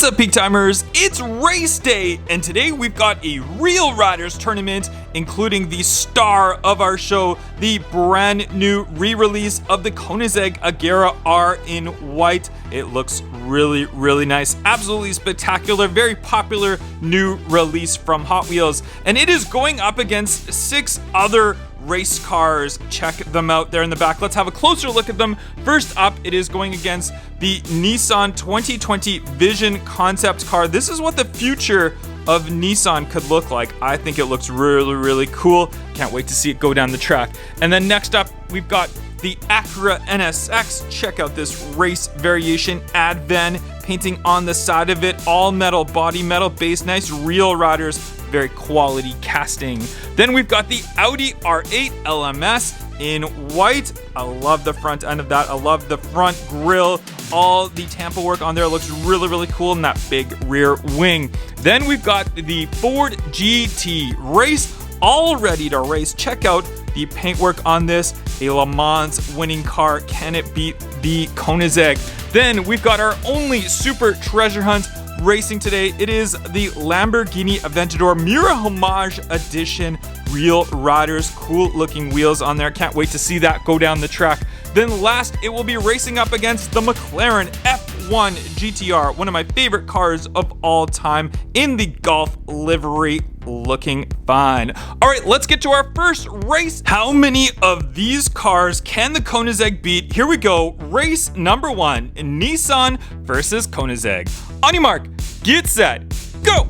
What's up, Peak Timers? It's race day, and today we've got a Real Riders tournament, including the star of our show, the brand new re-release of the Koenigsegg Agera R in white. It looks really, really nice. Absolutely spectacular. Very popular new release from Hot Wheels, and it is going up against 6 other race cars. Check them out there in the back. Let's have a closer look at them. First up, it is going against the Nissan 2020 Vision concept car. This is what the future of Nissan could look like. I think it looks really, really cool. Can't wait to see it go down the track. And then next up, we've got the Agera NSX. Check out this race variation Adven painting on the side of it. All metal body, metal base, nice Real Riders, very quality casting. Then we've got the Audi R8 LMS in white. I love the front end of that. I love the front grille. All the Tampa work on there looks really, really cool, and that big rear wing. Then we've got the Ford GT Race, all ready to race. Check out the paintwork on this. A Le Mans winning car. Can it beat the Koenigsegg? Then we've got our only super treasure hunt racing today. It is the Lamborghini Aventador Mura Homage Edition Real Riders. Cool looking wheels on there. Can't wait to see that go down the track. Then last, it will be racing up against the McLaren F1 GTR, one of my favorite cars of all time, in the Golf livery, looking fine. All right, let's get to our first race. How many of these cars can the Koenigsegg beat? Here we go. Race number 1, Nissan versus Koenigsegg. On your mark, get set, go!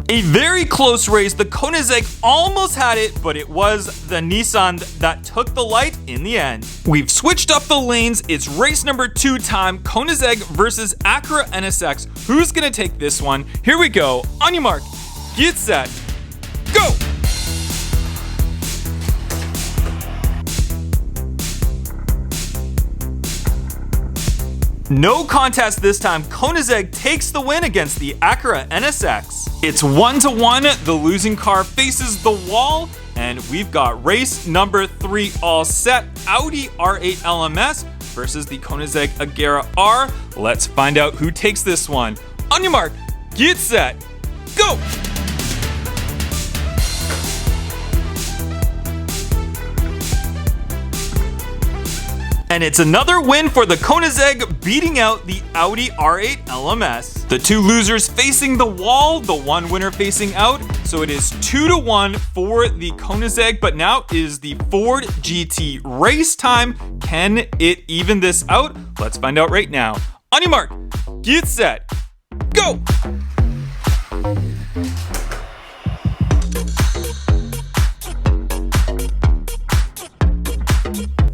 A very close race. The Koenigsegg almost had it, but it was the Nissan that took the light in the end. We've switched up the lanes. It's race number 2 time. Koenigsegg versus Agera NSX. Who's gonna take this one? Here we go. On your mark, get set, go! No contest this time. Koenigsegg takes the win against the Agera NSX. It's 1-1. The losing car faces the wall, and we've got race number 3 all set. Audi R8 LMS versus the Koenigsegg Agera R. Let's find out who takes this one. On your mark, get set, go! And it's another win for the Koenigsegg, beating out the Audi R8 LMS. The 2 losers facing the wall, the 1 winner facing out. So it is 2-1 for the Koenigsegg, but now is the Ford GT race time. Can it even this out? Let's find out right now. On your mark, get set, go!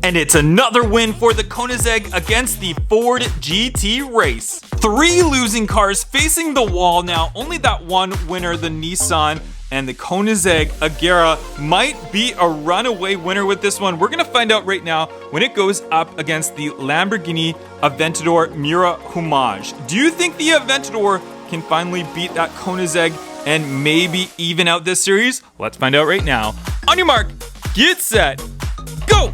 And it's another win for the Koenigsegg against the Ford GT race. 3 losing cars facing the wall now. Only that 1 winner, the Nissan, and the Koenigsegg Agera might be a runaway winner with this one. We're gonna find out right now when it goes up against the Lamborghini Aventador Mura Homage. Do you think the Aventador can finally beat that Koenigsegg and maybe even out this series? Let's find out right now. On your mark, get set, go!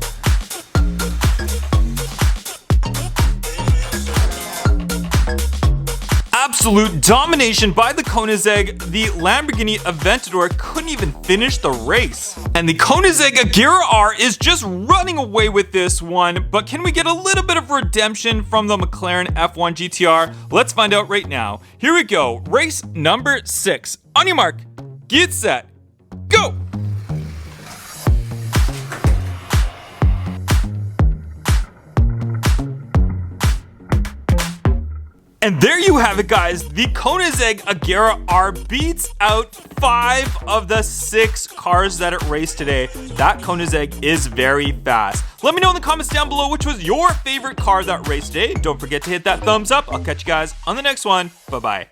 Absolute domination by the Koenigsegg. The Lamborghini Aventador couldn't even finish the race. And the Koenigsegg Agera R is just running away with this one. But can we get a little bit of redemption from the McLaren F1 GTR? Let's find out right now. Here we go. Race number 6. On your mark, get set, go! And there you have it, guys. The Koenigsegg Agera R beats out 5 of the 6 cars that it raced today. That Koenigsegg is very fast. Let me know in the comments down below which was your favorite car that raced today. Don't forget to hit that thumbs up. I'll catch you guys on the next one. Bye-bye.